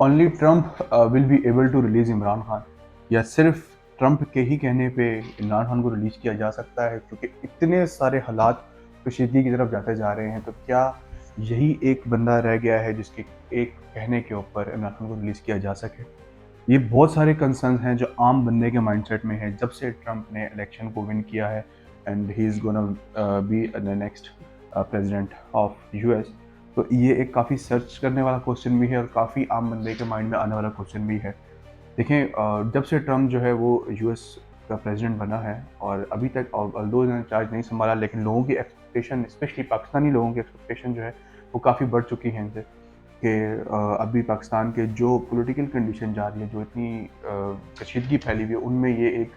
Only Trump will be able to release Imran Khan, या सिर्फ Trump के ही कहने पे इमरान खान को रिलीज किया जा सकता है? क्योंकि इतने सारे हालात कशीदगी की तरफ जाते जा रहे हैं, तो क्या यही एक बंदा रह गया है जिसके एक कहने के ऊपर इमरान खान को रिलीज किया जा सके? ये बहुत सारे कंसर्न हैं जो आम बंदे के माइंडसेट में है जब से ट्रम्प ने इलेक्शन को विन किया है, and he is gonna be the next president of US. तो ये एक काफ़ी सर्च करने वाला क्वेश्चन भी है और काफ़ी आम बंदे के माइंड में आने वाला क्वेश्चन भी है। देखें, जब से ट्रम्प जो है वो यूएस का प्रेसिडेंट बना है और अभी तक ऑल्दो इन्होंने चार्ज नहीं संभाला, लेकिन लोगों की एक्सपेक्टेशन, स्पेशली पाकिस्तानी लोगों की एक्सपेक्टेशन जो है वो काफ़ी बढ़ चुकी है इनसे, कि अभी पाकिस्तान के जो पॉलिटिकल कंडीशन जा रही है, जो इतनी कशीदगी फैली हुई है, उनमें ये एक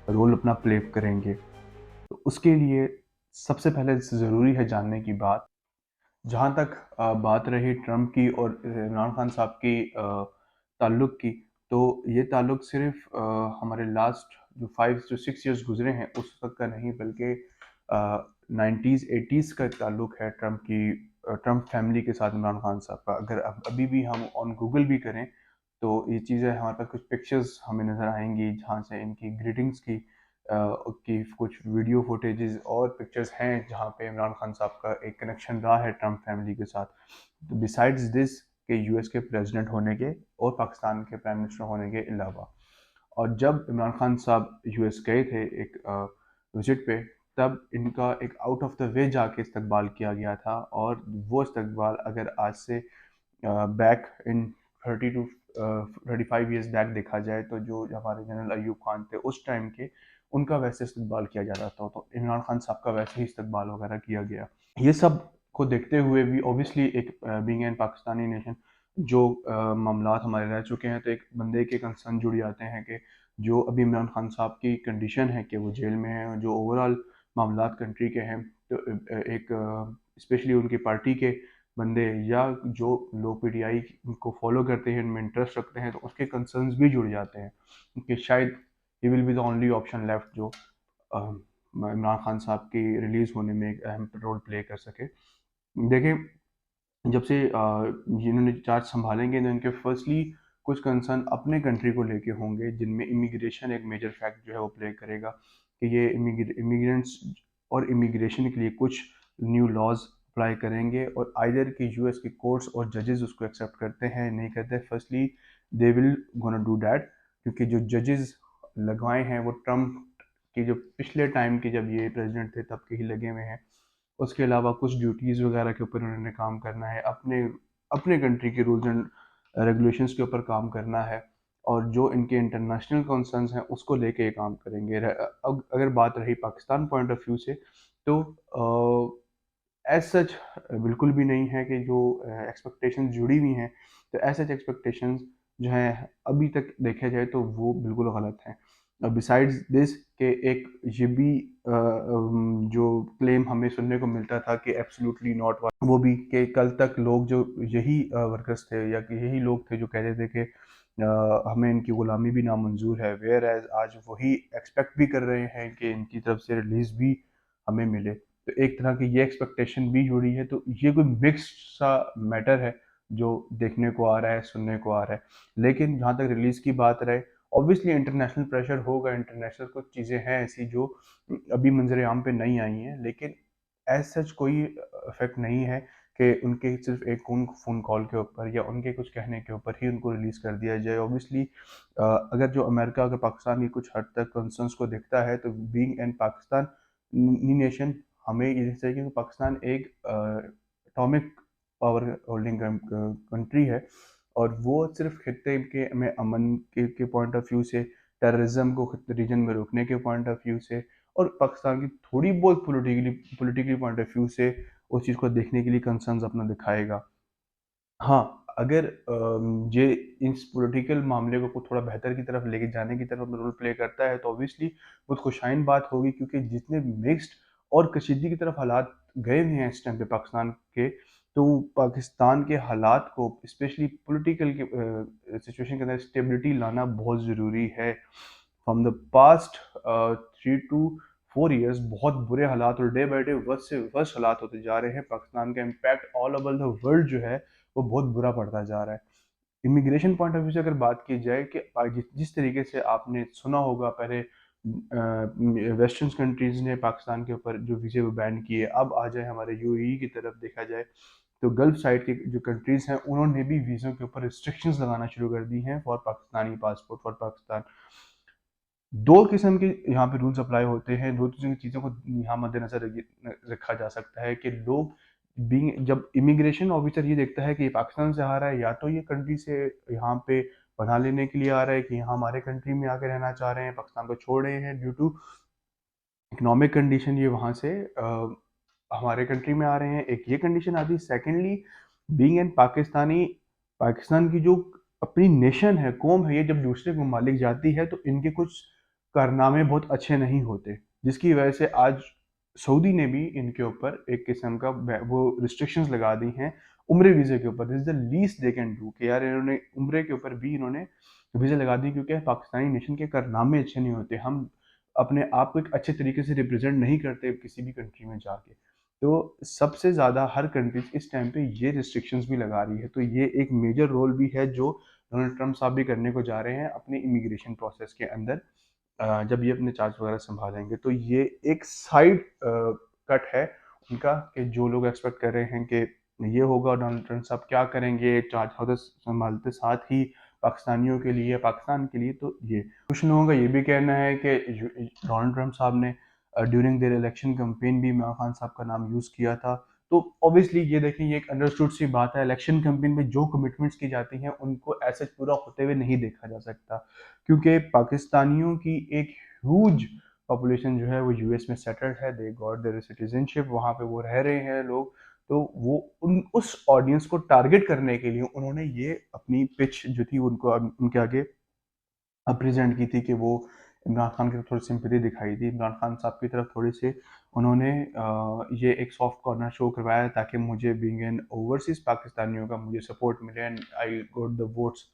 रोल अपना प्ले करेंगे। तो उसके लिए सबसे पहले ज़रूरी है जानने की बात, जहाँ तक बात रही ट्रम्प की और इमरान खान साहब की ताल्लुक़ की, तो ये ताल्लुक़ सिर्फ़ हमारे लास्ट जो 5 to 6 इयर्स गुज़रे हैं उस वक़्त का नहीं, बल्कि 90s 80s का ताल्लुक़ है ट्रम्प फैमिली के साथ इमरान खान साहब का। अगर अभी भी हम ऑन गूगल भी करें तो ये चीज़ें हमारे पास कुछ पिक्चर्स हमें नज़र आएंगी, जहाँ से इनकी ग्रीटिंग्स की कुछ वीडियो फुटेजेस और पिक्चर्स हैं जहाँ पे इमरान खान साहब का एक कनेक्शन रहा है ट्रम्प फैमिली के साथ। तो बिसाइड्स दिस के यूएस के प्रेसिडेंट होने के और पाकिस्तान के प्राइम मिनिस्टर होने के अलावा, और जब इमरान खान साहब यूएस गए थे एक विजिट पे, तब इनका एक आउट ऑफ द वे जाके इस्तकबाल किया गया था। और वो इस्तकबाल अगर आज से बैक इन 35 ईयर्स बैक देखा जाए, तो जो हमारे जनरल अयूब खान थे उस टाइम के, उनका वैसे इस्तकबाल किया जा रहा था, तो इमरान खान साहब का वैसे ही इस्तकबाल वगैरह किया गया। ये सब को देखते हुए भी ऑब्वियसली एक बीइंग एन पाकिस्तानी नेशन, जो मामलात हमारे रह चुके हैं, तो एक बंदे के कंसर्न जुड़ जाते हैं कि जो अभी इमरान खान साहब की कंडीशन है कि वो जेल में है, और जो ओवरऑल मामलात कंट्री के हैं, तो एक स्पेशली उनकी पार्टी के बंदे या जो लोग पीटीआई को फॉलो करते हैं, इनमें इंटरेस्ट रखते हैं, तो उसके कंसर्न्स भी जुड़ जाते हैं कि शायद he will be the only option left जो इमरान खान साहब की रिलीज़ होने में एक अहम रोल प्ले कर सके। देखिए, जब से इन्होंने चार्ज संभालेंगे, तो इनके फर्स्टली कुछ कंसर्न अपने कंट्री को लेके होंगे, जिनमें इमिग्रेशन एक मेजर फैक्ट जो है वो प्ले करेगा, कि ये इमिग्रेंट्स और इमिग्रेशन के लिए कुछ न्यू लॉज अप्लाई करेंगे, और आइदर कि यूएस की कोर्ट्स और जजेस उसको एक्सेप्ट करते हैं नहीं करते। Firstly they will gonna do that, क्योंकि जो जजेस लगवाए हैं वो ट्रम्प के जो पिछले टाइम के जब ये प्रेसिडेंट थे तब के ही लगे हुए हैं। उसके अलावा कुछ ड्यूटीज़ वगैरह के ऊपर उन्होंने काम करना है, अपने अपने कंट्री के रूल्स एंड रेगुलेशंस के ऊपर काम करना है, और जो इनके इंटरनेशनल कंसर्न्स हैं उसको लेके ये काम करेंगे। अब अगर बात रही पाकिस्तान पॉइंट ऑफ व्यू से, तो एज सच बिल्कुल भी नहीं है कि जो एक्सपेक्टेशंस जुड़ी हुई हैं, तो एज सच एक्सपेक्टेशंस जो हैं अभी तक देखा जाए तो वो बिल्कुल गलत हैं। बिसाइड्स दिस के एक ये भी जो क्लेम हमें सुनने को मिलता था कि एब्सोल्युटली नॉट, वो भी कि कल तक लोग जो यही वर्कर्स थे या कि यही लोग थे जो कहते थे कि हमें इनकी ग़ुलामी भी नामंजूर है, वेयर एज आज वही एक्सपेक्ट भी कर रहे हैं कि इनकी तरफ से रिलीज़ भी हमें मिले। तो एक तरह की ये एक्सपेक्टेशन भी जुड़ी है, तो ये कोई मिक्स्ड सा मैटर है जो देखने को आ रहा है, सुनने को आ रहा है। लेकिन जहाँ तक रिलीज़ की बात रहे, ऑब्वियसली इंटरनेशनल प्रेशर होगा, इंटरनेशनल कुछ चीज़ें हैं ऐसी जो अभी मंजर आम पे नहीं आई हैं, लेकिन एज सच कोई इफेक्ट नहीं है कि उनके सिर्फ एक फ़ोन कॉल के ऊपर या उनके कुछ कहने के ऊपर ही उनको रिलीज़ कर दिया जाए। ऑब्वियसली अगर जो अमेरिका अगर पाकिस्तान की कुछ हद तक कंसर्न्स को देखता है, तो बीइंग एन पाकिस्तान नेशन, हमें ये देखना चाहिए कि पाकिस्तान एक एटॉमिक पावर होल्डिंग कंट्री है, और वो सिर्फ खित्ते के में अमन के पॉइंट ऑफ व्यू से, टेररिज्म को रीजन में रोकने के पॉइंट ऑफ व्यू से, और पाकिस्तान की थोड़ी बहुत पॉलिटिकली पॉइंट ऑफ व्यू से उस चीज़ को देखने के लिए कंसर्न्स अपना दिखाएगा। हाँ, अगर ये इस पॉलिटिकल मामले को थोड़ा बेहतर की तरफ लेके जाने की तरफ रोल प्ले करता है, तो ऑब्वियसली बहुत खुशाइन बात होगी, क्योंकि जितने मिक्स्ड और कशीदगी की तरफ हालात गए हुए हैं इस टाइम पे पाकिस्तान के, तो पाकिस्तान के हालात को स्पेशली पॉलिटिकल के सिचुएशन के अंदर स्टेबिलिटी लाना बहुत ज़रूरी है। From the past 3 to 4 years बहुत बुरे हालात और डे बाय डे वर्स्ट से वर्स्ट हालात होते जा रहे हैं। पाकिस्तान का impact all over the world जो है वो बहुत बुरा पड़ता जा रहा है। इमिग्रेशन पॉइंट ऑफ व्यू से अगर बात की जाए कि जिस तरीके से आपने सुना होगा पहले वेस्टर्न कंट्रीज ने पाकिस्तान के ऊपर जो वीज़े वो बैन किए, अब आ जाए हमारे यूएई की तरफ देखा जाए तो गल्फ साइड के जो कंट्रीज हैं उन्होंने भी वीज़ों के ऊपर रिस्ट्रिक्शंस लगाना शुरू कर दी हैं for Pakistani passport for Pakistan. दो किस्म के यहाँ पे रूल्स अप्लाई होते हैं, दो किस्म की चीज़ों को यहाँ मद्देनजर रखा जा सकता है कि लोग बीइंग जब इमिग्रेशन ऑफिसर ये देखता है कि ये पाकिस्तान से आ रहा है, या तो ये कंट्री से यहाँ पे पनाह लेने के लिए आ रहा है कि यहाँ हमारे कंट्री में आके रहना चाह रहे हैं, पाकिस्तान को छोड़ रहे हैं ड्यू टू इकोनॉमिक कंडीशन, ये वहाँ से हमारे कंट्री में आ रहे हैं, एक ये कंडीशन आती है। Secondly, being an Pakistani, Pakistan की जो अपनी नेशन है, कौम है, ये जब दूसरे ममालिक जाती है तो इनके कुछ कारनामे बहुत अच्छे नहीं होते, जिसकी वजह से आज सऊदी ने भी इनके ऊपर एक किस्म का वो रिस्ट्रिक्शंस लगा दी हैं उम्रे वीज़े के ऊपर। This is the least they can do कि यार इन्होंने उम्रे के ऊपर भी इन्होंने वीज़ा लगा दी, क्योंकि पाकिस्तानी नेशन के कारनामे अच्छे नहीं होते, हम अपने आप को एक अच्छे तरीके से रिप्रेजेंट नहीं करते किसी भी कंट्री में जाके। तो सबसे ज़्यादा हर कंट्रीज इस टाइम पे ये रिस्ट्रिक्शंस भी लगा रही है, तो ये एक मेजर रोल भी है जो डोनाल्ड ट्रम्प साहब भी करने को जा रहे हैं अपने इमिग्रेशन प्रोसेस के अंदर। जब ये अपने चार्ज वगैरह संभालेंगे तो ये एक साइड कट है उनका कि जो लोग एक्सपेक्ट कर रहे हैं कि ये होगा, डोनाल्ड ट्रम्प साहब क्या करेंगे चार्ज हाउस संभालते साथ ही पाकिस्तानियों के लिए, पाकिस्तान के लिए। तो ये कुछ लोगों का ये भी कहना है कि डोनाल्ड ट्रम्प साहब ने ड्यूरिंग देयर इलेक्शन कैंपेन भी इमरान खान साहब का नाम यूज़ किया था। तो ऑब्वियसली ये देखें, ये एक अंडरस्टूड सी बात है, इलेक्शन कैंपेन में जो कमिटमेंट्स की जाती हैं उनको ऐसे पूरा होते हुए नहीं देखा जा सकता, क्योंकि पाकिस्तानियों की एक ह्यूज पॉपुलेशन जो है वो यूएस में सेटल्ड है, दे गॉट देयर सिटीजनशिप, वहाँ पे वो रह रहे हैं लोग। तो वो उस ऑडियंस को टारगेट करने के लिए उन्होंने ये अपनी पिच जो थी उनको उनके आगे प्रेजेंट की थी कि वो इमरान खान की तरफ थोड़ी सिंपैथी दिखाई थी, इमरान खान साहब की तरफ थोड़ी सी उन्होंने ये एक सॉफ्ट कॉर्नर शो करवाया ताकि मुझे बीइंग एन ओवरसीज पाकिस्तानियों का मुझे सपोर्ट मिले and I got the votes.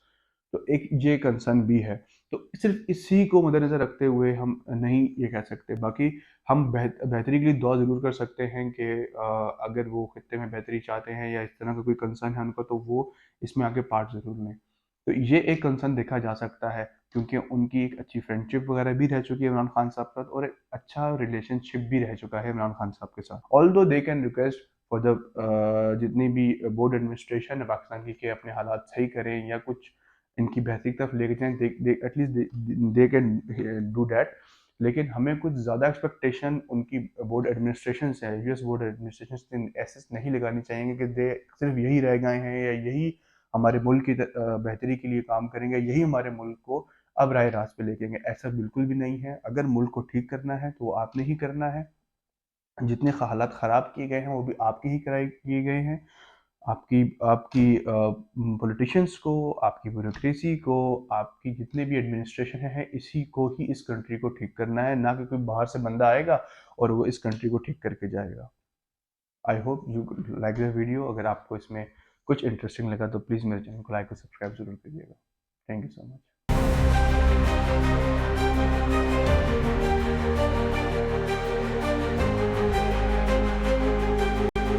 तो एक ये कंसर्न भी है। तो सिर्फ इसी को मद्देनजर रखते हुए हम नहीं ये कह सकते, बाकी हम बेहतरी के लिए दुआ ज़रूर कर सकते हैं कि अगर वो खित्ते में बेहतरी चाहते हैं या इस तरह का कोई कंसर्न है उनका, तो वो इसमें आके पार्ट ज़रूर लें। तो ये एक कंसर्न देखा जा सकता है, क्योंकि उनकी एक अच्छी फ्रेंडशिप वगैरह भी रह चुकी है इमरान खान साहब के साथ, और एक अच्छा रिलेशनशिप भी रह चुका है इमरान खान साहब के साथ। Although they can request for the जितनी भी बोर्ड एडमिनिस्ट्रेशन है पाकिस्तान की, कि अपने हालात सही करें या कुछ इनकी बेहतरी की तरफ लेके जाएं, at least they can do that. लेकिन हमें कुछ ज़्यादा एक्सपेक्टेशन उनकी बोर्ड एडमिनिस्ट्रेशन से है, यूएस बोर्ड एडमिनिस्ट्रेशन से ऐसे नहीं लगानी चाहिए कि दे सिर्फ यही रह गए हैं या यही हमारे मुल्क की बेहतरी के लिए काम करेंगे, यही हमारे मुल्क को अब राह रास्त पे लेके आएंगे। ऐसा बिल्कुल भी नहीं है। अगर मुल्क को ठीक करना है तो वो आपने ही करना है। जितने हालात ख़राब किए गए हैं वो भी आपके ही कराए किए गए हैं। आपकी आपकी पॉलिटिशियंस को, आपकी ब्यूरोक्रेसी को, आपकी जितने भी एडमिनिस्ट्रेशन है इसी को ही इस कंट्री को ठीक करना है, ना कि कोई बाहर से बंदा आएगा और वो इस कंट्री को ठीक करके जाएगा। I hope you like the video. अगर आपको इसमें कुछ इंटरेस्टिंग लगा तो प्लीज़ मेरे चैनल को लाइक और सब्सक्राइब ज़रूर कीजिएगा। Thank you so much.